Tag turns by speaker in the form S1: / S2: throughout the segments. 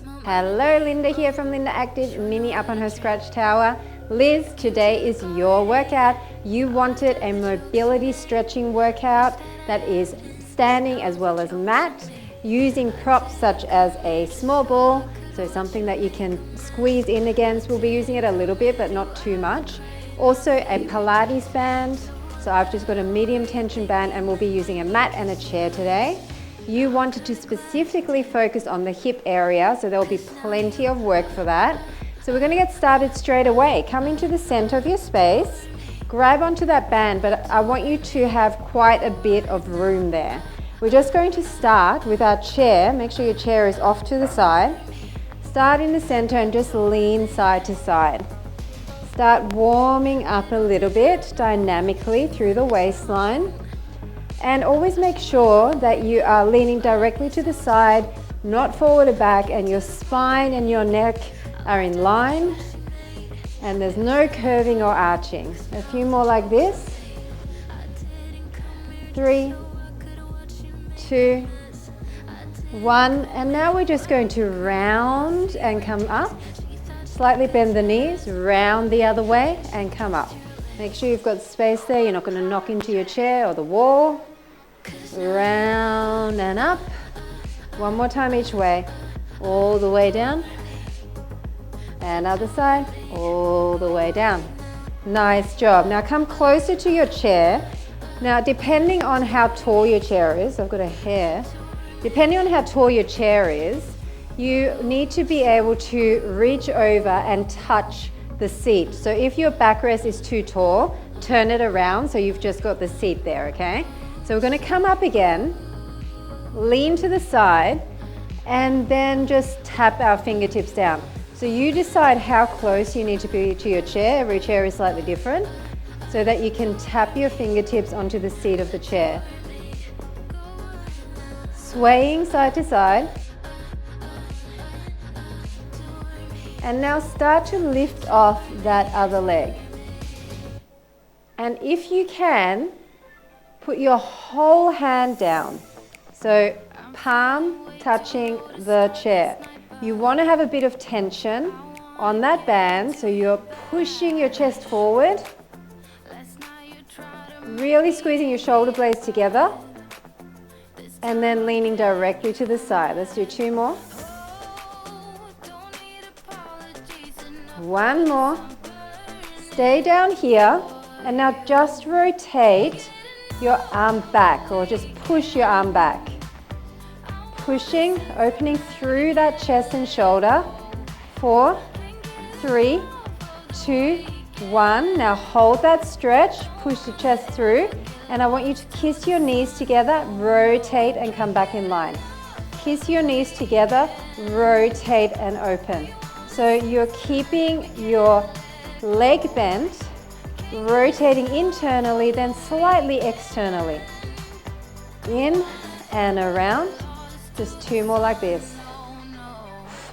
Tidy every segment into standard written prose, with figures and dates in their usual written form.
S1: Hello, Linda here from Linda Active, Mini up on her scratch tower. Liz, today is your workout. You wanted a mobility stretching workout that is standing as well as mat, using props such as a small ball, so something that you can squeeze in against. We'll be using it a little bit, but not too much. Also a Pilates band. So I've just got a medium tension band and we'll be using a mat and a chair today. You wanted to specifically focus on the hip area, so there will be plenty of work for that. So we're going to get started straight away. Come into the center of your space, grab onto that band, but I want you to have quite a bit of room there. We're just going to start with our chair. Make sure your chair is off to the side. Start in the center and just lean side to side. Start warming up a little bit dynamically through the waistline. And always make sure that you are leaning directly to the side, not forward or back, and your spine and your neck are in line. And there's no curving or arching. A few more like this. 3, 2, 1. And now we're just going to round and come up. Slightly bend the knees, round the other way and come up. Make sure you've got space there. You're not going to knock into your chair or the wall. Round and up. One more time each way. All the way down. And other side. All the way down. Nice job. Now come closer to your chair. Now depending on how tall your chair is, I've got a hair. Depending on how tall your chair is, you need to be able to reach over and touch the seat. So if your backrest is too tall, turn it around so you've just got the seat there, okay? So we're going to come up again, lean to the side, and then just tap our fingertips down. So you decide how close you need to be to your chair. Every chair is slightly different, so that you can tap your fingertips onto the seat of the chair. Swaying side to side. And now start to lift off that other leg. And if you can, put your whole hand down. So palm touching the chair. You want to have a bit of tension on that band, so you're pushing your chest forward. Really squeezing your shoulder blades together. And then leaning directly to the side. Let's do 2 more. 1 more. Stay down here, and now just rotate your arm back, or just push your arm back. Pushing, opening through that chest and shoulder. 4, 3, 2, 1. Now hold that stretch, push the chest through, and I want you to kiss your knees together, rotate and come back in line. Kiss your knees together, rotate and open. So you're keeping your leg bent, rotating internally, then slightly externally. In and around. Just 2 more like this.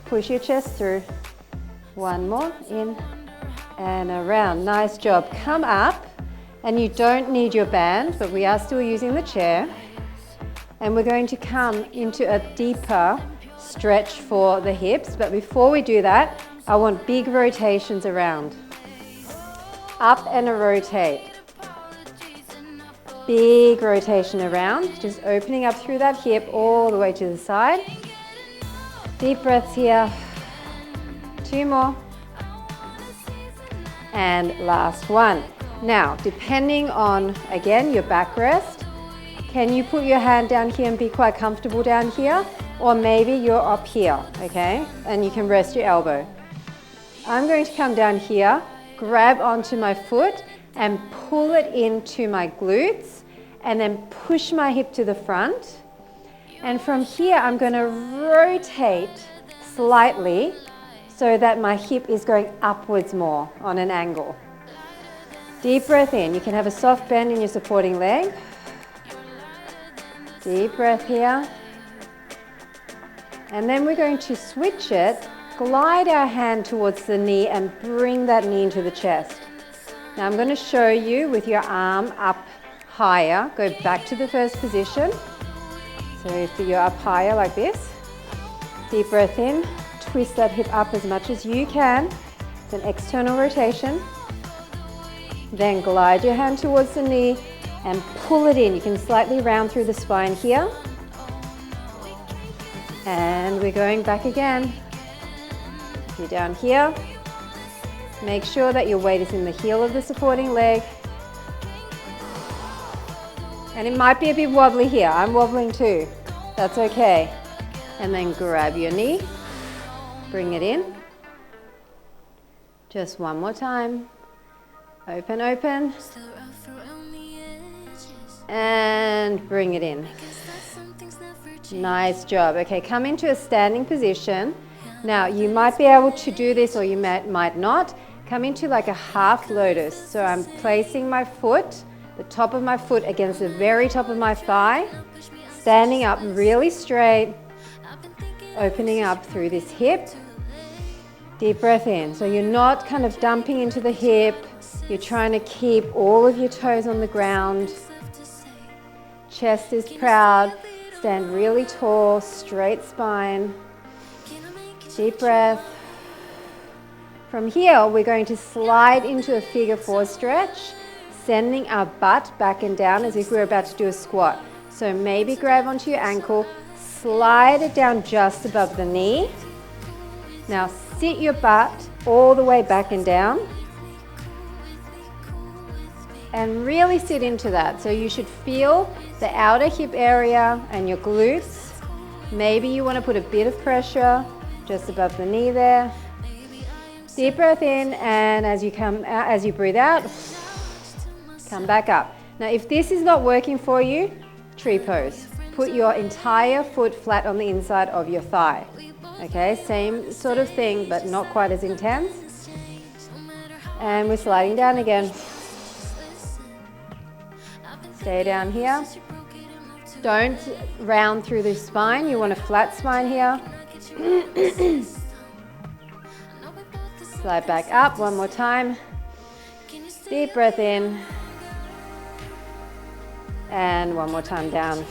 S1: Push your chest through. 1 more. In and around. Nice job. Come up, and you don't need your band, but we are still using the chair. And we're going to come into a deeper stretch for the hips, but before we do that, I want big rotations around. Up and a rotate. Big rotation around, just opening up through that hip all the way to the side. Deep breaths here. 2 more. And last one. Now, depending on, again, your backrest, can you put your hand down here and be quite comfortable down here? Or maybe you're up here, okay? And you can rest your elbow. I'm going to come down here, grab onto my foot and pull it into my glutes, and then push my hip to the front. And from here, I'm going to rotate slightly so that my hip is going upwards more on an angle. Deep breath in. You can have a soft bend in your supporting leg. Deep breath here. And then we're going to switch it, glide our hand towards the knee and bring that knee into the chest. Now I'm going to show you with your arm up higher. Go back to the first position. So if you're up higher like this, deep breath in, twist that hip up as much as you can. It's an external rotation. Then glide your hand towards the knee and pull it in. You can slightly round through the spine here. And we're going back again. You're down here. Make sure that your weight is in the heel of the supporting leg. And it might be a bit wobbly here. I'm wobbling too. That's okay. And then grab your knee. Bring it in. Just one more time. Open, open. And bring it in. Nice job. Okay, come into a standing position. Now, you might be able to do this or you might not. Come into like a half lotus. So I'm placing my foot, the top of my foot against the very top of my thigh, standing up really straight, opening up through this hip. Deep breath in. So you're not kind of dumping into the hip. You're trying to keep all of your toes on the ground. Chest is proud. Stand really tall, straight spine. Deep breath. From here, we're going to slide into a figure four stretch, sending our butt back and down as if we're about to do a squat. So maybe grab onto your ankle, slide it down just above the knee. Now sit your butt all the way back and down. And really sit into that. So you should feel the outer hip area and your glutes. Maybe you want to put a bit of pressure just above the knee there. Deep breath in, and as you breathe out, come back up. Now if this is not working for you, tree pose. Put your entire foot flat on the inside of your thigh. Okay, same sort of thing, but not quite as intense. And we're sliding down again. Stay down here. Don't round through the spine. You want a flat spine here. Slide back up one more time. Deep breath in. And one more time down.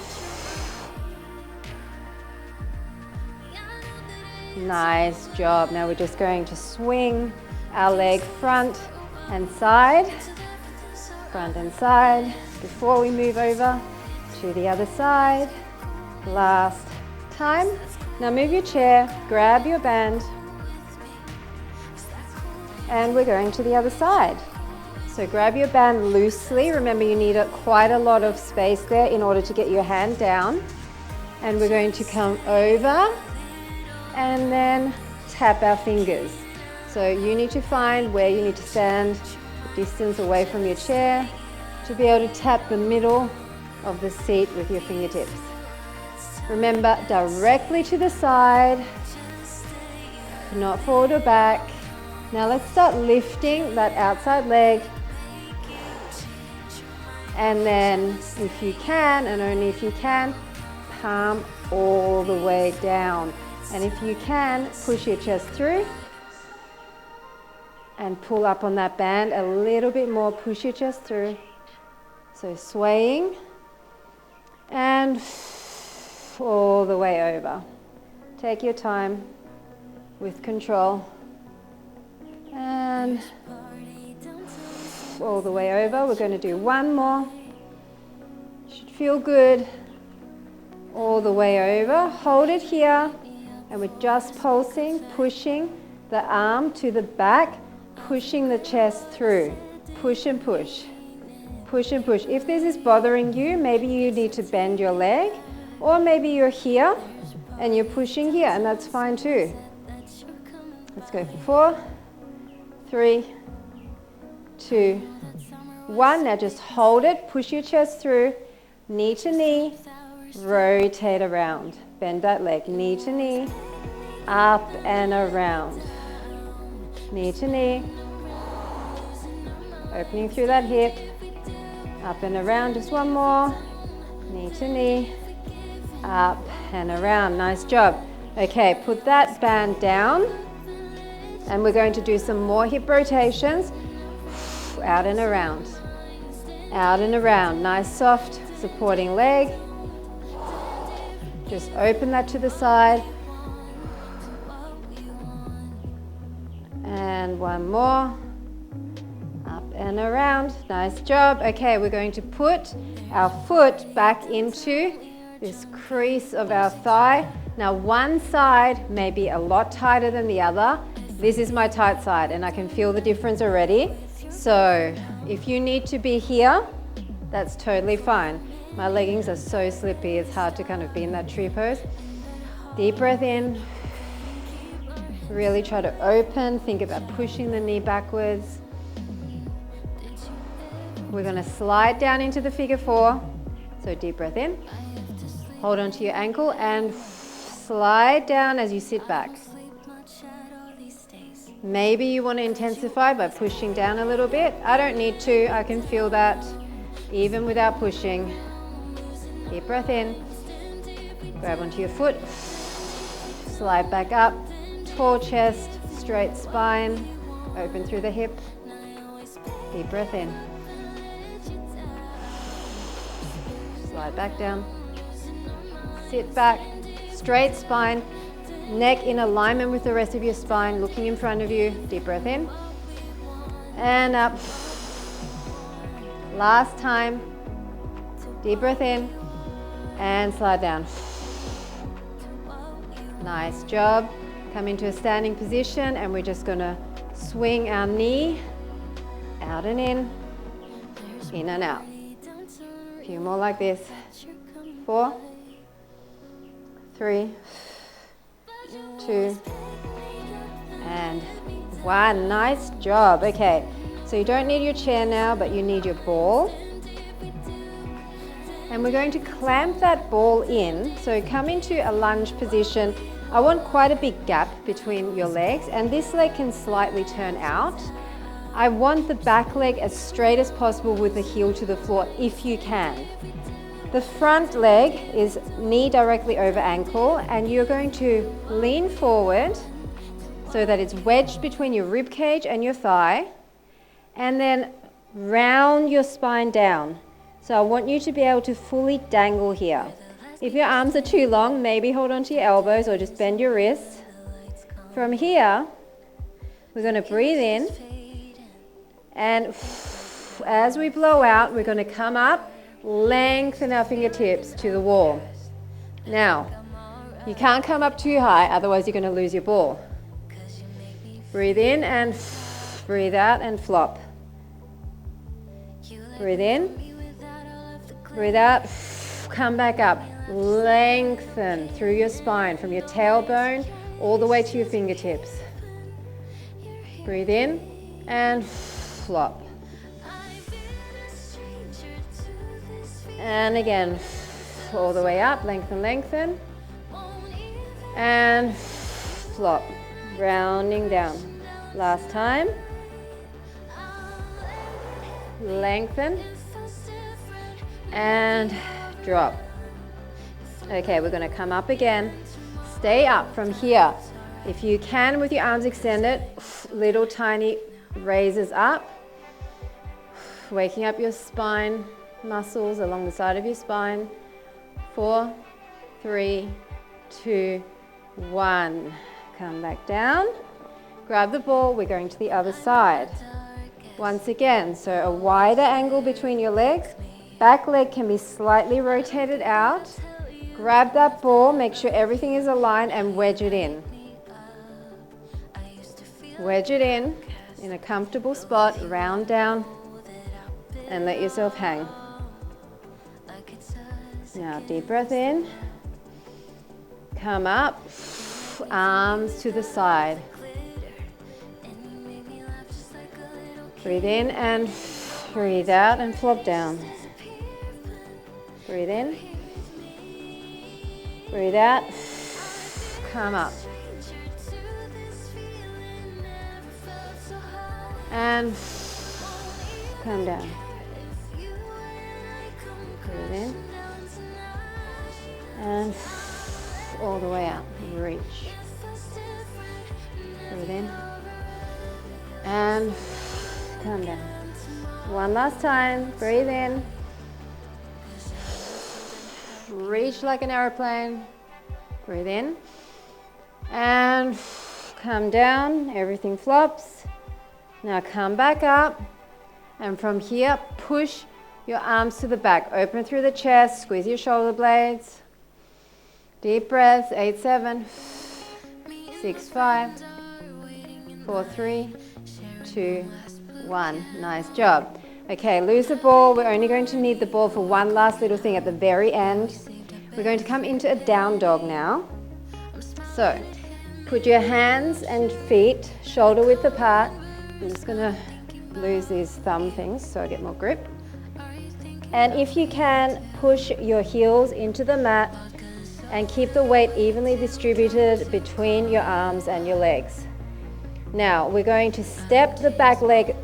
S1: Nice job. Now we're just going to swing our leg front and side. Front and side. Before we move over to the other side. Last time. Now move your chair, grab your band, and we're going to the other side. So grab your band loosely. Remember, you need quite a lot of space there in order to get your hand down. And we're going to come over and then tap our fingers. So you need to find where you need to stand, distance away from your chair, to be able to tap the middle of the seat with your fingertips. Remember, directly to the side, not forward or back. Now let's start lifting that outside leg. And then if you can, and only if you can, palm all the way down. And if you can, push your chest through and pull up on that band a little bit more. Push your chest through. So swaying and all the way over. Take your time with control. And all the way over. We're going to do one more. Should feel good. All the way over. Hold it here. And we're just pulsing, pushing the arm to the back, pushing the chest through. Push and push. Push and push. If this is bothering you, maybe you need to bend your leg, or maybe you're here and you're pushing here, and that's fine too. Let's go for 4, 3, 2, 1. Now just hold it, push your chest through, knee to knee, rotate around. Bend that leg, knee to knee, up and around. Knee to knee, opening through that hip, up and around. Just one more, knee to knee, up and around. Nice job. Okay, put that band down, and we're going to do some more hip rotations. Out and around, out and around. Nice soft supporting leg. Just open that to the side. And one more. Up and around. Nice job. Okay, we're going to put our foot back into this crease of our thigh. Now one side may be a lot tighter than the other. This is my tight side and I can feel the difference already. So if you need to be here, that's totally fine. My leggings are so slippy, it's hard to kind of be in that tree pose. Deep breath in. Really try to open. Think about pushing the knee backwards. We're going to slide down into the figure 4. So deep breath in. Hold onto your ankle and slide down as you sit back. Maybe you want to intensify by pushing down a little bit. I don't need to. I can feel that even without pushing. Deep breath in. Grab onto your foot. Slide back up. Tall chest, straight spine. Open through the hip. Deep breath in. Slide back down. Sit back. Straight spine. Neck in alignment with the rest of your spine, looking in front of you. Deep breath in. And up. Last time. Deep breath in. And slide down. Nice job. Come into a standing position and we're just going to swing our knee out and in and out. A few more like this. 4, 3, 2, and 1. Nice job. Okay, so you don't need your chair now, but you need your ball. And we're going to clamp that ball in. So come into a lunge position. I want quite a big gap between your legs, and this leg can slightly turn out. I want the back leg as straight as possible with the heel to the floor if you can. The front leg is knee directly over ankle, and you're going to lean forward so that it's wedged between your rib cage and your thigh, and then round your spine down. So I want you to be able to fully dangle here. If your arms are too long, maybe hold onto your elbows or just bend your wrists. From here, we're going to breathe in, and as we blow out, we're going to come up, lengthen our fingertips to the wall. Now, you can't come up too high, otherwise you're going to lose your ball. Breathe in and breathe out and flop. Breathe in, breathe out, come back up. Lengthen through your spine from your tailbone all the way to your fingertips. Breathe in and flop. And again, all the way up, lengthen, lengthen. And flop, rounding down. Last time. Lengthen. And drop. Okay, we're going to come up again. Stay up from here. If you can, with your arms extended, little tiny raises up. Waking up your spine muscles along the side of your spine. 4, 3, 2, 1. Come back down. Grab the ball. We're going to the other side. Once again, so a wider angle between your legs. Back leg can be slightly rotated out. Grab that ball, make sure everything is aligned, and wedge it in. Wedge it in a comfortable spot, round down, and let yourself hang. Now, deep breath in. Come up, arms to the side. Breathe in and breathe out and flop down. Breathe in. Breathe out, come up. And come down. Breathe in. And all the way up, reach. Breathe in. And come down. One last time, breathe in. Reach like an airplane. Breathe in and come down. Everything flops. Now come back up, and from here, push your arms to the back. Open through the chest, squeeze your shoulder blades. Deep breaths, 8, 7, 6, 5, 4, 3, 2, 1. Nice job. Okay, lose the ball. We're only going to need the ball for one last little thing at the very end. We're going to come into a down dog now. So, put your hands and feet shoulder width apart. I'm just going to lose these thumb things so I get more grip. And if you can, push your heels into the mat and keep the weight evenly distributed between your arms and your legs. Now, we're going to step the back leg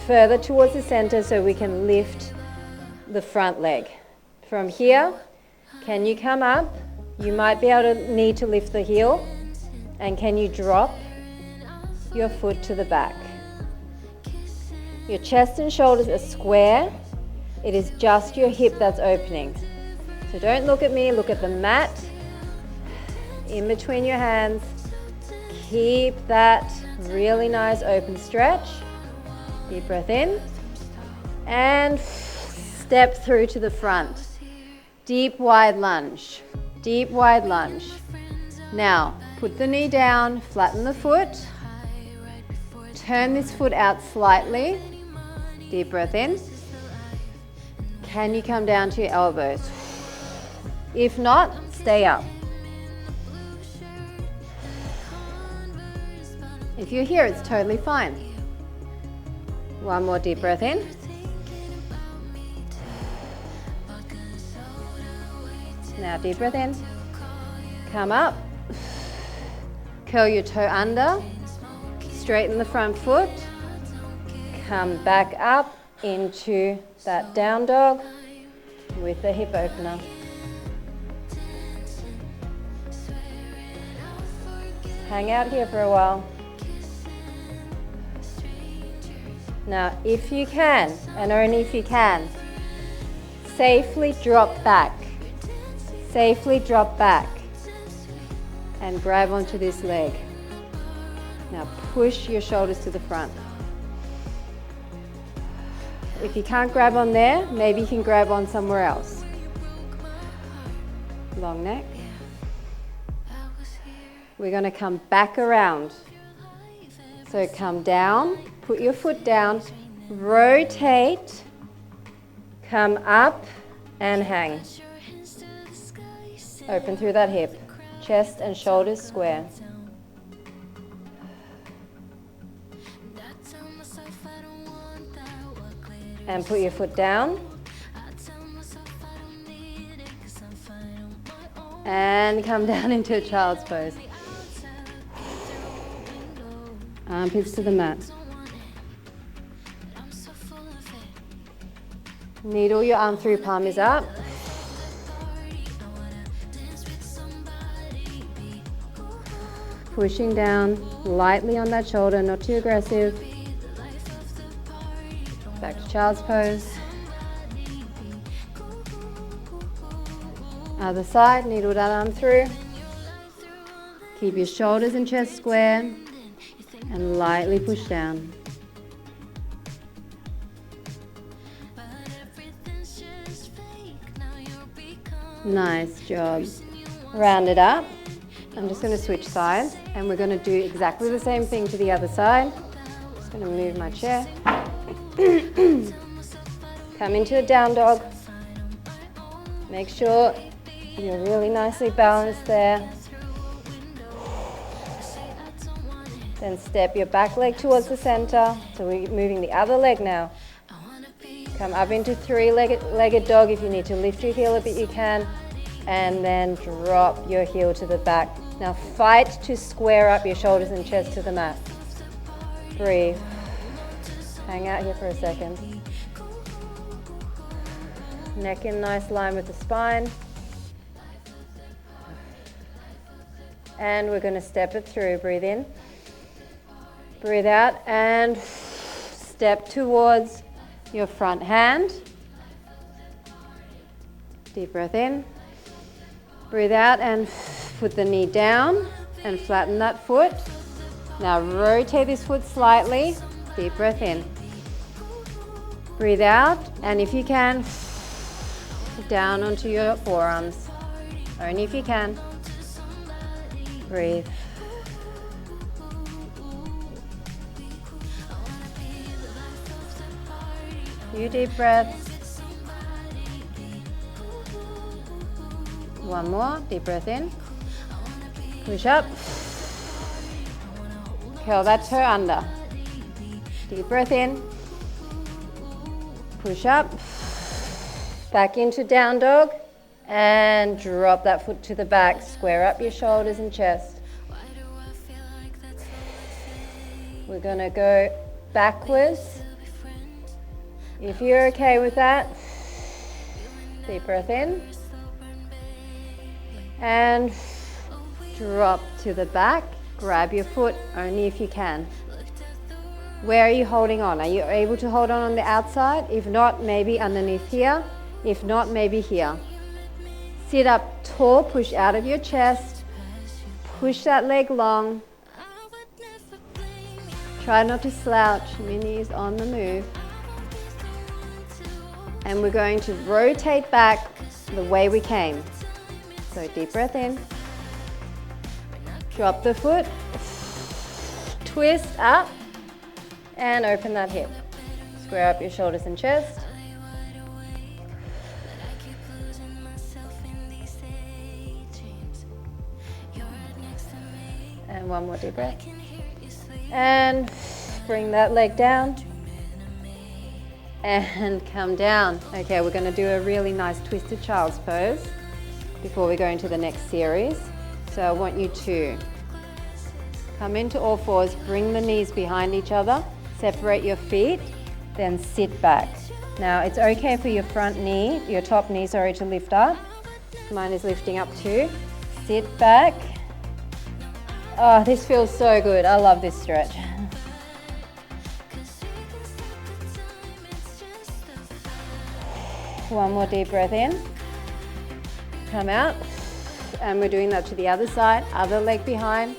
S1: further towards the center so we can lift the front leg. From here, can you come up? You might be able to need to lift the heel. And can you drop your foot to the back? Your chest and shoulders are square. It is just your hip that's opening. So don't look at me, look at the mat in between your hands. Keep that really nice open stretch. Deep breath in. And step through to the front. Deep wide lunge. Deep wide lunge. Now, put the knee down, flatten the foot. Turn this foot out slightly. Deep breath in. Can you come down to your elbows? If not, stay up. If you're here, it's totally fine. One more deep breath in. Now deep breath in. Come up. Curl your toe under. Straighten the front foot. Come back up into that down dog with the hip opener. Hang out here for a while. Now, if you can, and only if you can, safely drop back. Safely drop back and grab onto this leg. Now push your shoulders to the front. If you can't grab on there, maybe you can grab on somewhere else. Long neck. We're going to come back around. So come down, put your foot down, rotate, come up and hang. Open through that hip, chest and shoulders square. And put your foot down. And come down into a child's pose. Armpits to the mat. Needle your arm through, palm is up. Pushing down lightly on that shoulder, not too aggressive. Back to child's pose. Other side, needle that arm through. Keep your shoulders and chest square and lightly push down. Nice job. Round it up. I'm just going to switch sides and we're going to do exactly the same thing to the other side. Just going to move my chair. Come into a down dog. Make sure you're really nicely balanced there. Then step your back leg towards the center. So we're moving the other leg now. Come up into three-legged dog. If you need to lift your heel a bit, you can. And then drop your heel to the back. Now fight to square up your shoulders and chest to the mat. Breathe. Hang out here for a second. Neck in nice line with the spine. And we're going to step it through. Breathe in. Breathe out and step towards your front hand. Deep breath in. Breathe out and put the knee down and flatten that foot. Now rotate this foot slightly. Deep breath in. Breathe out, and if you can, down onto your forearms. Only if you can. Breathe. Few deep breaths. One more, deep breath in. Push up. Curl that toe under. Deep breath in. Push up. Back into down dog. And drop that foot to the back. Square up your shoulders and chest. We're going to go backwards. If you're okay with that, deep breath in. And drop to the back. Grab your foot only if you can. Where are you holding on? Are you able to hold on the outside? If not, maybe underneath here. If not, maybe here. Sit up tall, push out of your chest. Push that leg long. Try not to slouch. Minnie is on the move. And we're going to rotate back the way we came. So deep breath in. Drop the foot. Twist up. And open that hip. Square up your shoulders and chest. And one more deep breath. And bring that leg down. And come down. Okay, we're going to do a really nice twisted child's pose before we go into the next series. So I want you to come into all fours, bring the knees behind each other, separate your feet, then sit back. Now it's okay for your front knee, your top knee, sorry, to lift up. Mine is lifting up too. Sit back. Oh, this feels so good. I love this stretch. One more deep breath in. Come out. And we're doing that to the other side. Other leg behind.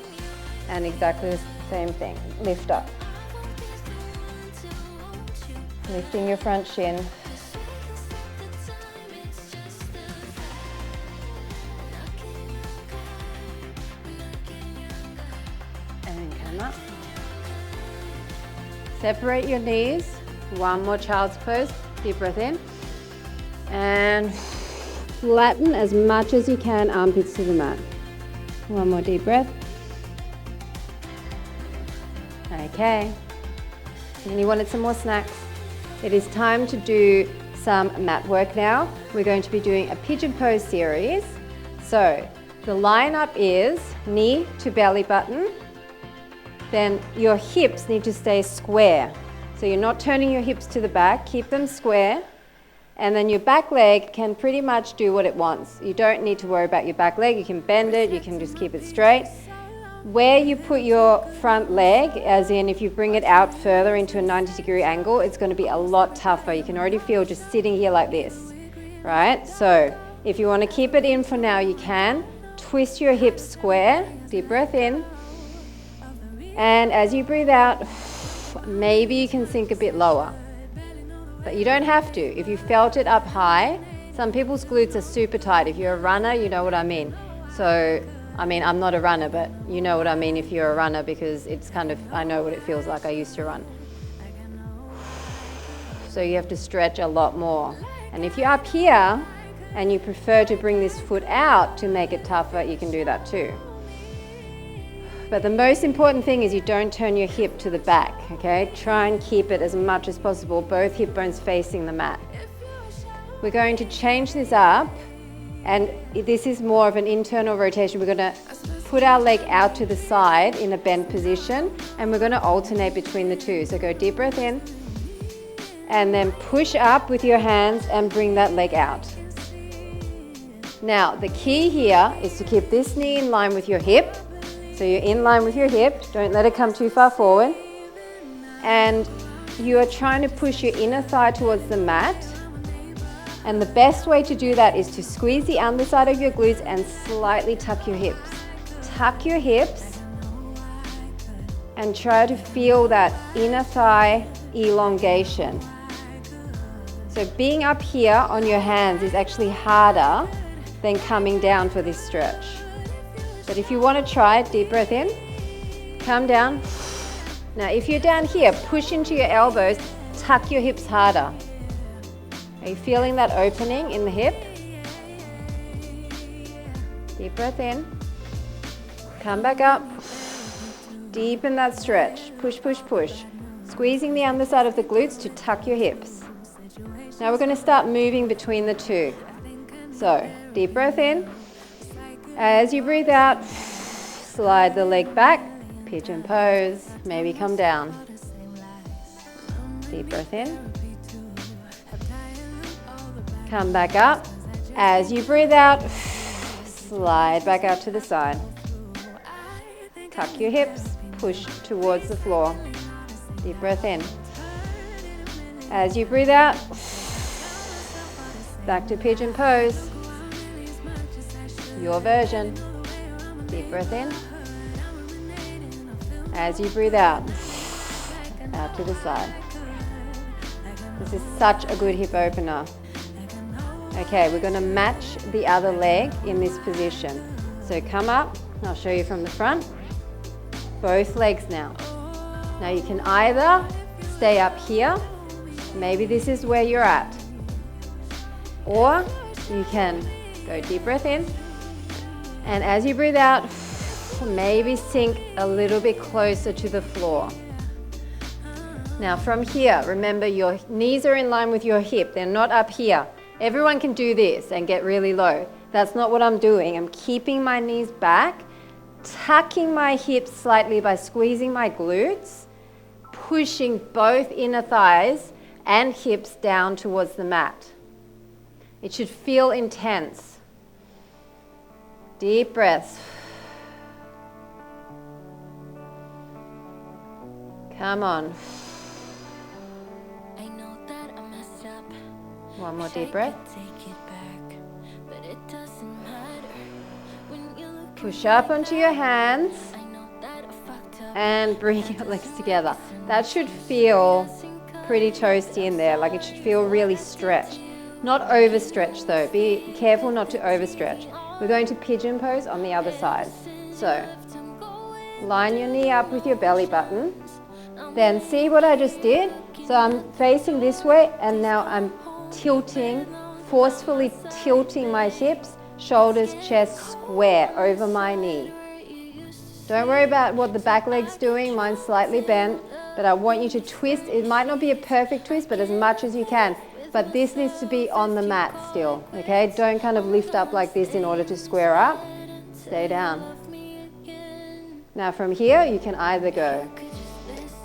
S1: And exactly the same thing. Lift up. Lifting your front shin. And come up. Separate your knees. One more child's pose. Deep breath in. And flatten as much as you can, armpits to the mat. One more deep breath. Okay. And you wanted some more snacks? It is time to do some mat work now. We're going to be doing a pigeon pose series. So the lineup is knee to belly button. Then your hips need to stay square. So you're not turning your hips to the back, keep them square. And then your back leg can pretty much do what it wants. You don't need to worry about your back leg. You can bend it, you can just keep it straight. Where you put your front leg, as in if you bring it out further into a 90-degree angle, it's going to be a lot tougher. You can already feel just sitting here like this, right? So if you want to keep it in for now, you can. Twist your hips square, deep breath in. And as you breathe out, maybe you can sink a bit lower. But you don't have to. If you felt it up high, some people's glutes are super tight. If you're a runner, you know what I mean. So, I mean, I'm not a runner, but you know what I mean if you're a runner, because it's kind of, I know what it feels like. I used to run. So you have to stretch a lot more. And if you're up here and you prefer to bring this foot out to make it tougher, you can do that too. But the most important thing is you don't turn your hip to the back, okay? Try and keep it as much as possible, both hip bones facing the mat. We're going to change this up, and this is more of an internal rotation. We're gonna put our leg out to the side in a bent position, and we're gonna alternate between the two. So go deep breath in, and then push up with your hands and bring that leg out. Now, the key here is to keep this knee in line with your hip. So you're in line with your hip, don't let it come too far forward. And you are trying to push your inner thigh towards the mat. And the best way to do that is to squeeze the underside of your glutes and slightly tuck your hips. Tuck your hips and try to feel that inner thigh elongation. So being up here on your hands is actually harder than coming down for this stretch. But if you want to try it, deep breath in, come down. Now if you're down here, push into your elbows, tuck your hips harder. Are you feeling that opening in the hip? Deep breath in, come back up, deepen that stretch, push, push, push. Squeezing the underside of the glutes to tuck your hips. Now we're going to start moving between the two. So, deep breath in. As you breathe out, slide the leg back, pigeon pose, maybe come down. Deep breath in. Come back up. As you breathe out, slide back out to the side. Tuck your hips, push towards the floor. Deep breath in. As you breathe out, back to pigeon pose. Your version. Deep breath in. As you breathe out to the side. This is such a good hip opener. Okay, we're going to match the other leg in this position. So come up, I'll show you from the front. Both legs now. Now you can either stay up here, maybe this is where you're at, or you can go deep breath in, and as you breathe out, maybe sink a little bit closer to the floor. Now from here, remember your knees are in line with your hip, they're not up here. Everyone can do this and get really low. That's not what I'm doing. I'm keeping my knees back, tucking my hips slightly by squeezing my glutes, pushing both inner thighs and hips down towards the mat. It should feel intense. Deep breaths. Come on. One more deep breath. Push up onto your hands and bring your legs together. That should feel pretty toasty in there, like it should feel really stretched. Not overstretched though, be careful not to overstretch. We're going to pigeon pose on the other side. So, line your knee up with your belly button. Then see what I just did? So I'm facing this way and now I'm tilting, forcefully tilting my hips, shoulders, chest square over my knee. Don't worry about what the back leg's doing, mine's slightly bent, but I want you to twist. It might not be a perfect twist, but as much as you can. But this needs to be on the mat still, okay? Don't kind of lift up like this in order to square up. Stay down. Now from here, you can either go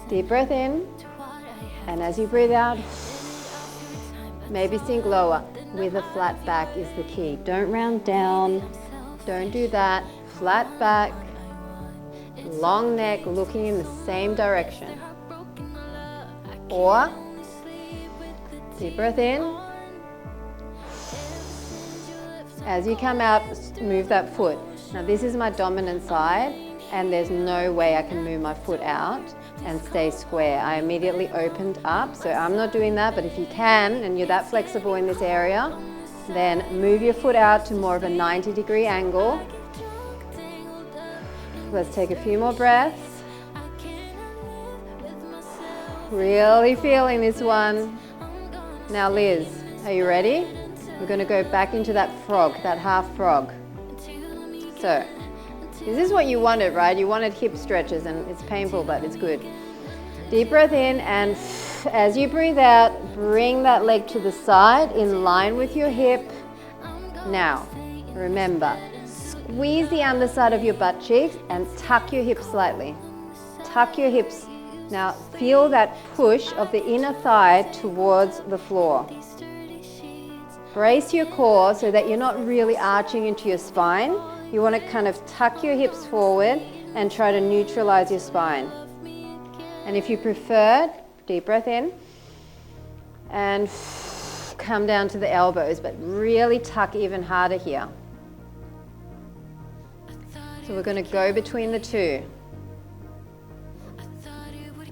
S1: deep breath in, and as you breathe out, maybe sink lower. With a flat back is the key. Don't round down, don't do that. Flat back, long neck, looking in the same direction. Or, deep breath in. As you come out, move that foot. Now this is my dominant side, and there's no way I can move my foot out and stay square. I immediately opened up, so I'm not doing that, but if you can, and you're that flexible in this area, then move your foot out to more of a 90-degree angle. Let's take a few more breaths. Really feeling this one. Now Liz, are you ready? We're going to go back into that frog, that half frog. So, this is what you wanted, right? You wanted hip stretches, and it's painful, but it's good. Deep breath in, and as you breathe out, bring that leg to the side in line with your hip. Now, remember, squeeze the underside of your butt cheeks and tuck your hips slightly. Tuck your hips. Now, feel that push of the inner thigh towards the floor. Brace your core so that you're not really arching into your spine. You want to kind of tuck your hips forward and try to neutralize your spine. And if you prefer, deep breath in and come down to the elbows, but really tuck even harder here. So we're going to go between the two.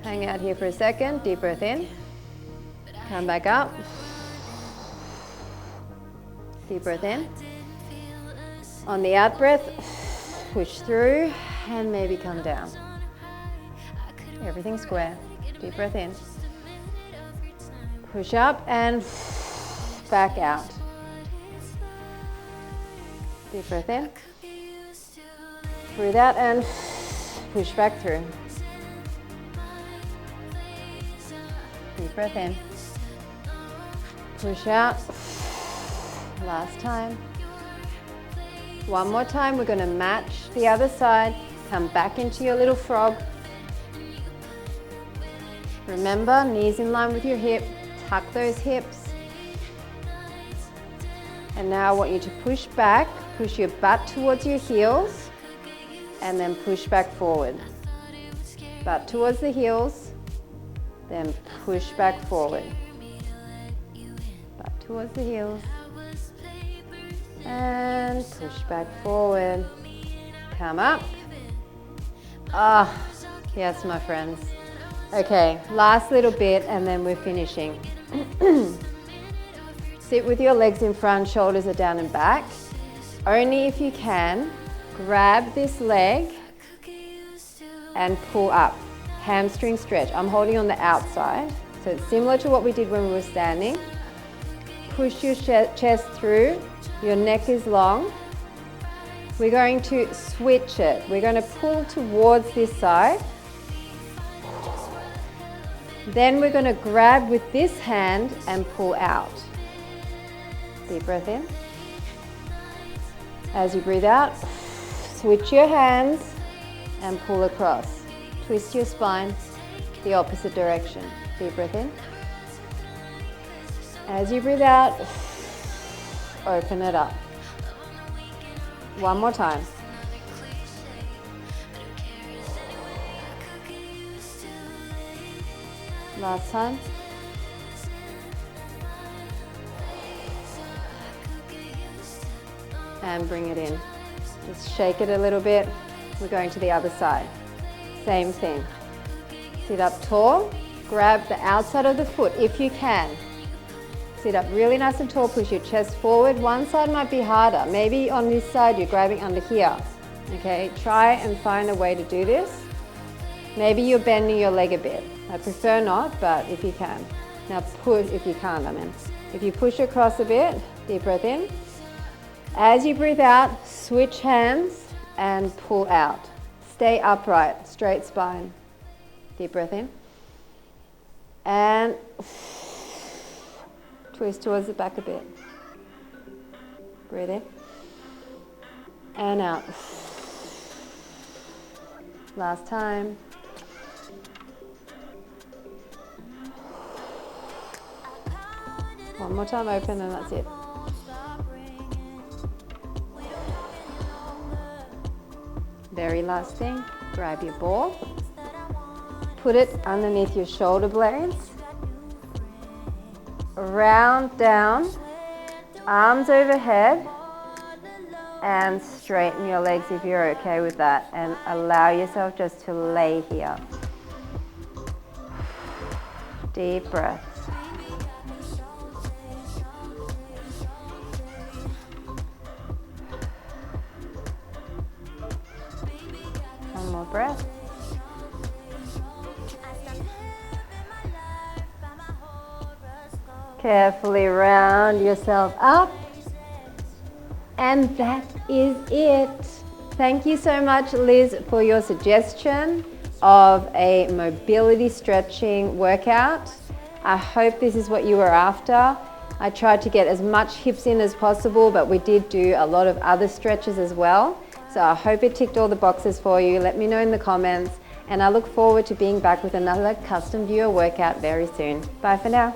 S1: Hang out here for a second, deep breath in. Come back up. Deep breath in. On the out breath, push through and maybe come down. Everything square. Deep breath in. Push up and back out. Deep breath in. Breathe out and push back through. Deep breath in. Push out. Last time. One more time. We're going to match the other side. Come back into your little frog. Remember, knees in line with your hip. Tuck those hips. And now I want you to push back. Push your butt towards your heels. And then push back forward. Butt towards the heels. Then push back forward. Butt towards the heels. And push back forward. Come up. Ah, yes, my friends. Okay, last little bit and then we're finishing. Sit with your legs in front, shoulders are down and back. Only if you can, grab this leg and pull up. Hamstring stretch. I'm holding on the outside, so it's similar to what we did when we were standing. Push your chest through. Your neck is long. We're going to switch it. We're going to pull towards this side. Then we're going to grab with this hand and pull out. Deep breath in. As you breathe out, switch your hands and pull across. Twist your spine the opposite direction. Deep breath in. As you breathe out, open it up. One more time. Last time. And bring it in. Just shake it a little bit. We're going to the other side. Same thing. Sit up tall. Grab the outside of the foot if you can. Sit up really nice and tall. Push your chest forward. One side might be harder. Maybe on this side you're grabbing under here. Okay, try and find a way to do this. Maybe you're bending your leg a bit. I prefer not, but if you can. Now push, if you can't, I mean. If you push across a bit, deep breath in. As you breathe out, switch hands and pull out. Stay upright, straight spine. Deep breath in. And twist towards the back a bit. Breathe in. And out. Last time. One more time, open, and that's it. Very last thing, grab your ball, put it underneath your shoulder blades, round down, arms overhead, and straighten your legs if you're okay with that, and allow yourself just to lay here. Deep breaths. One more breath. Carefully round yourself up. And that is it. Thank you so much, Liz, for your suggestion of a mobility stretching workout. I hope this is what you were after. I tried to get as much hips in as possible, but we did do a lot of other stretches as well. So I hope it ticked all the boxes for you. Let me know in the comments, and I look forward to being back with another custom viewer workout very soon. Bye for now.